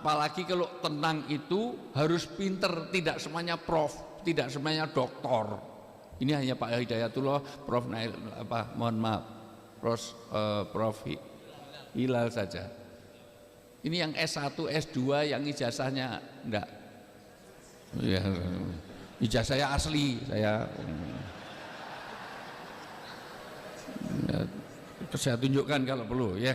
apalagi kalau tenang itu harus pinter, tidak semuanya prof, tidak semuanya doktor. Ini hanya Pak Hidayatullah, Prof Nail, mohon maaf, Prof Hilal saja. Ini yang S1, S2 yang ijazahnya enggak. Ya, ijazah saya asli, saya tunjukkan kalau perlu ya.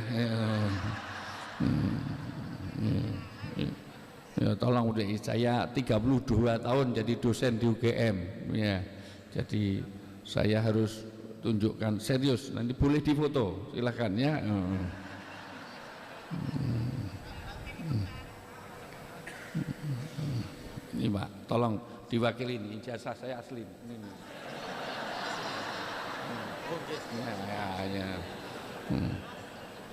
Ya, tolong udah, saya 32 tahun jadi dosen di UGM ya. Jadi saya harus tunjukkan serius, nanti boleh difoto silahkan ya. Ini Pak, tolong diwakili, ini ijazah saya asli ini. Ya.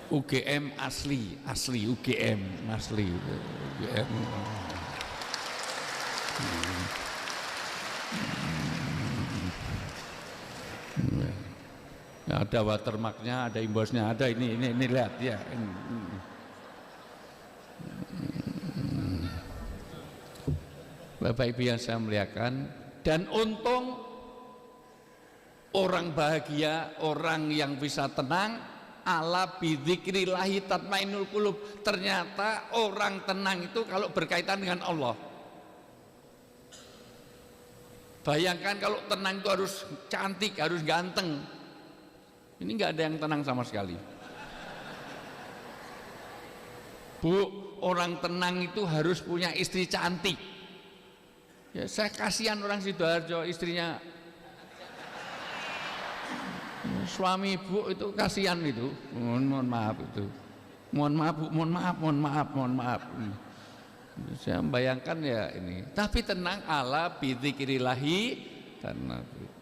UGM asli UGM asli UGM. Ya, ada watermarknya, ada imbosnya, ada ini lihat ya. Bapak Ibu yang saya muliakan, dan untung orang bahagia, orang yang bisa tenang, ala bidzikrillahi tatmainnul qulub. Ternyata orang tenang itu kalau berkaitan dengan Allah. Bayangkan kalau tenang itu harus cantik, harus ganteng. Ini nggak ada yang tenang sama sekali. Bu, orang tenang itu harus punya istri cantik. Ya, saya kasihan orang Sidoarjo, istrinya suami ibu itu kasihan itu. Mohon maaf itu. Mohon maaf Bu, mohon maaf. Saya membayangkan ya ini. Tapi tenang ala bidzikrillahi,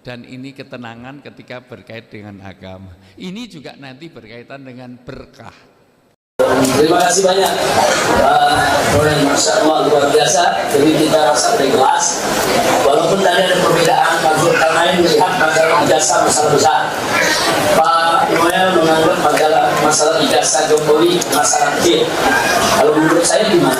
dan ini ketenangan ketika berkait dengan agama. Ini juga nanti berkaitan dengan berkah. Terima kasih banyak, Masya Allah, luar biasa. Jadi kita rasa ikhlas, walaupun tadi ada perbedaan, Pak Zulkarnain melihat masalah ijazah masalah besar, Pak Noel menganggap masalah ijazah Jokowi masalah kecil. Kalau menurut saya gimana?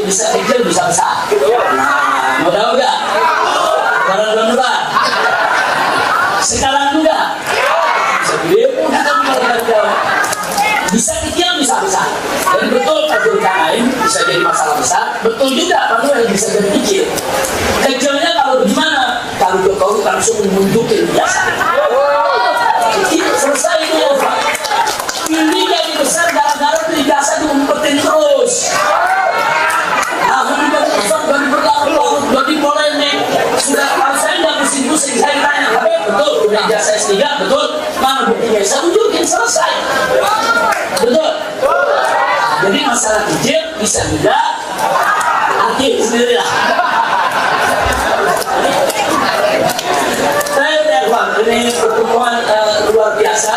Bisa kecil, bisa besar. Nah, mau tahu nggak? Barang belum lebar. Sekarang juga. Bisa kecil, bisa besar. Dan betul Pak Zulkarnain bisa jadi masalah besar. Betul juga Pak Noel bisa jadi kecil. Kecilnya kalau gimana? Kalau Jokowi langsung menunjukin biasa. Kecil selesai itu. Ini jadi besar gara-gara biasa diumpetin terus. Jadi polemik sudah, kalau saya nggak pusing-pusing, saya tanya, betul udah ijazah S3, betul, mana buktinya, saya tunjukin, selesai, betul. Jadi masalah kecil bisa juga hakim sendirilah. Saya udah Bang, ini pertemuan luar biasa,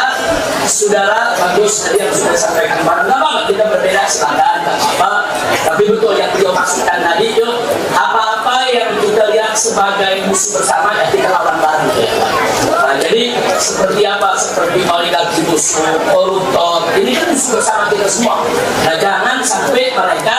saudara bagus tadi yang sudah sampaikan. Nggak apa-apa kita berbeda, silakan, nggak apa-apa. Tapi betul yang beliau maksudkan tadi itu, apa-apa yang kita lihat sebagai musuh bersama ya kita lawan bareng. Nah, jadi seperti apa? Seperti oligarki musuh, koruptor, ini kan musuh bersama kita semua. Nah, jangan sampai mereka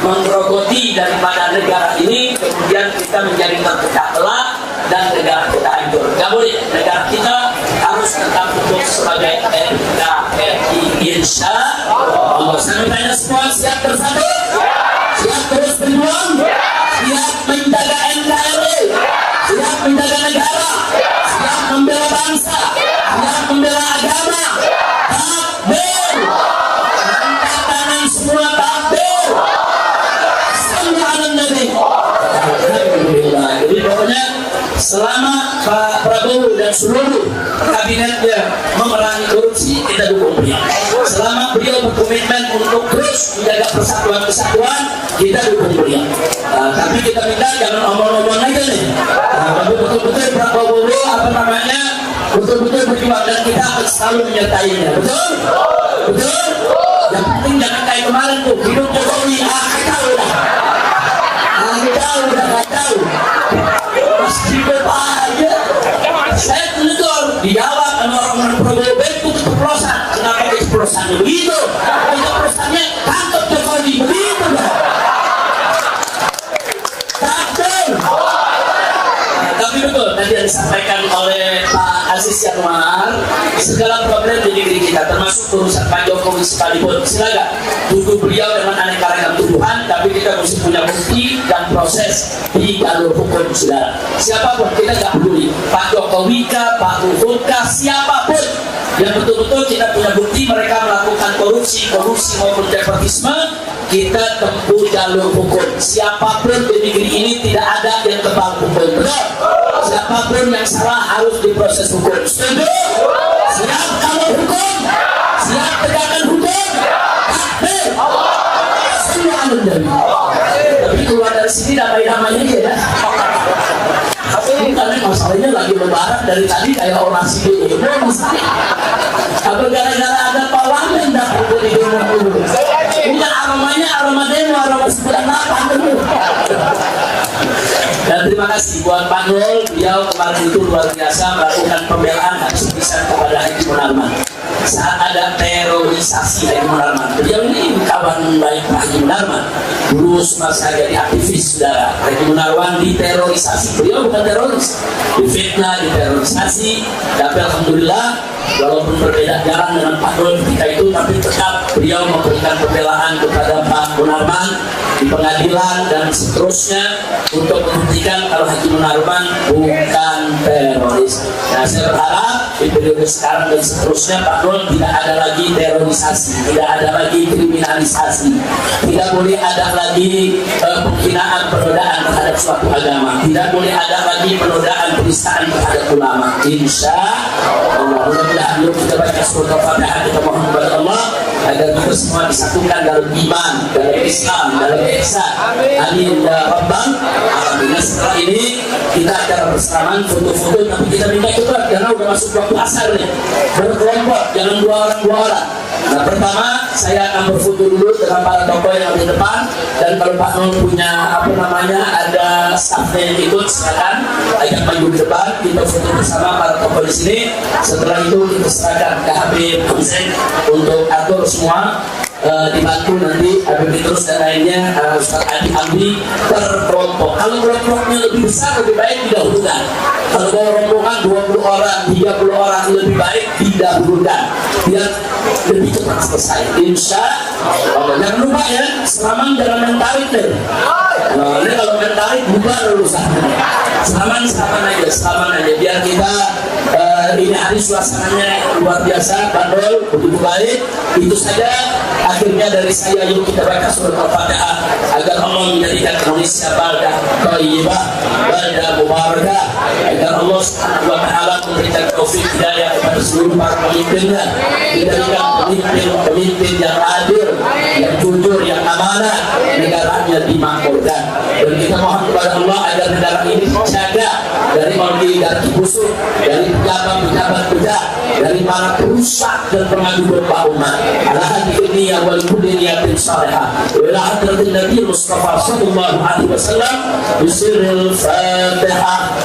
menggerogoti daripada negara ini, kemudian kita menjadi terpecah belah dan negara kita hancur. Nggak boleh. Negara kita harus tetap utuh sebagai NKRI, insya Allah. Saya tanya semua, siap bersatu? Siap terus berjuang? Siap menjaga NKRI? Siap menjaga negara? Siap membela bangsa? Siap membela agama? Takbir! Angkat tangan semua, takbir! Sallallahu Nabi. Alhamdulillah. Jadi pokoknya selama Pak Prabowo dan seluruh kabinetnya memerangi korupsi, kita dukung beliau. Selama beliau berkomitmen untuk terus menjaga persatuan-kesatuan, kita dukung beliau. Tapi kita minta jangan omong-omong aja nih. Tapi betul-betul Prabowo betul-betul berjuang, dan kita akan selalu menyertainya. Betul? Betul? Yang penting jangan kayak kemarin tuh, hidup Jokowi, kita udah. Aziz Anwar, segala problem di negeri kita, termasuk urusan Pak Jokowi sekalipun, silakan tuduh beliau dengan aneka ragam tuduhan, tapi kita mesti punya bukti dan proses di jalur hukum, saudara. Siapapun kita nggak peduli, Pak Jokowi kah, Pak Luhut kah, siapapun yang betul-betul kita punya bukti mereka melakukan korupsi maupun nepotisme, kita tempuh jalur hukum. Siapapun di negeri ini tidak ada yang kebal hukum, betul? Siapapun yang salah harus diproses hukum. Setuju? Siap kalau hukum? Siap tegakkan hukum? Takbir! Semua alun-alun. Tapi keluar dari sini damai-damai aja ya. Karena masalahnya lagi lebaran dari tadi kayak orasi dulu. Apa gara-gara ada pawamen dah di rumah dulu. Ini aromanya aroma demo, aroma 98 dulu. Dan terima kasih buat Pak Nul, beliau kemarin itu luar biasa melakukan pembelaan habis-habisan kepada Haji Munarman saat ada terorisasi Haji Munarman. Beliau ini kawan baik Haji Munarman, dulu semasa jadi aktivis, saudara. Haji Munarman diterorisasi, beliau bukan teroris, difitnah, diterorisasi, tapi alhamdulillah walaupun berbeda jalan dengan Pak Nul ketika itu, tapi tetap beliau memberikan pembelaan kepada Pak Munarman di pengadilan dan seterusnya untuk membuktikan kalau Haji Munarman bukan teroris. Nah, saya berharap di periode sekarang dan seterusnya Pak Nul tidak ada lagi terorisasi, tidak ada lagi kriminalisasi, tidak boleh ada lagi penghinaan penodaan terhadap suatu agama, tidak boleh ada lagi penodaan penistaan terhadap ulama. Insya Allah, mudah-mudahan yuk kita baca surah Al-Fatihah, kita mohon kepada Allah agar kita semua disatukan dalam iman, dalam Islam, dalam ihsan. Amin ya rabbal alamin. Setelah ini kita akan bersamaan foto-foto, tapi kita minta cepat karena udah masuk waktu asar nih. Berkelompok, jangan dua orang. Nah, pertama saya akan berfoto dulu dengan para tokoh yang di depan, dan kalau Pak Nul punya ada staffnya yang ikut, silakan ajak maju ke depan, kita foto bersama para tokoh di sini. Setelah itu kita serahkan ke Habib Hussein untuk atur semua, dibantu nanti Habib terus dan lainnya, Ustaz Adi Amri per kelompok. Kalau kelompoknya lebih besar lebih baik didahulukan. Kalau rombongan 20 orang, 30 orang lebih baik didahulukan biar lebih cepat selesai. Insya Allah. Jangan lupa ya, Selaman jangan main tarik deh. Nah, ini kalau main tarik bubar lulusan. Selaman aja biar kita ini hari suasananya luar biasa, bandol, begitu baik. Itu saja akhirnya dari saya, yuk kita baca surah Al-Fatihah agar Allah menjadikan Indonesia baldah thayyibah, baldah mubarakah, agar Allah Subhanahu wa taala memberikan taufik hidayah kepada seluruh para pemimpinnya, dijadikan pemimpin yang adil, yang jujur, yang amanah, negaranya dimakmurkan. Dan kita mohon kepada Allah agar negara ini dijaga dari oligarki busuk, dari pejabat-pejabat bedah, dari para perusak dan pengadu domba umat. Ala hadhihi niyyah wal kulli niyatin salihah. Wa ila hadratin Nabi Mustafa sallallahu alaihi wasallam bisirril Fatihah.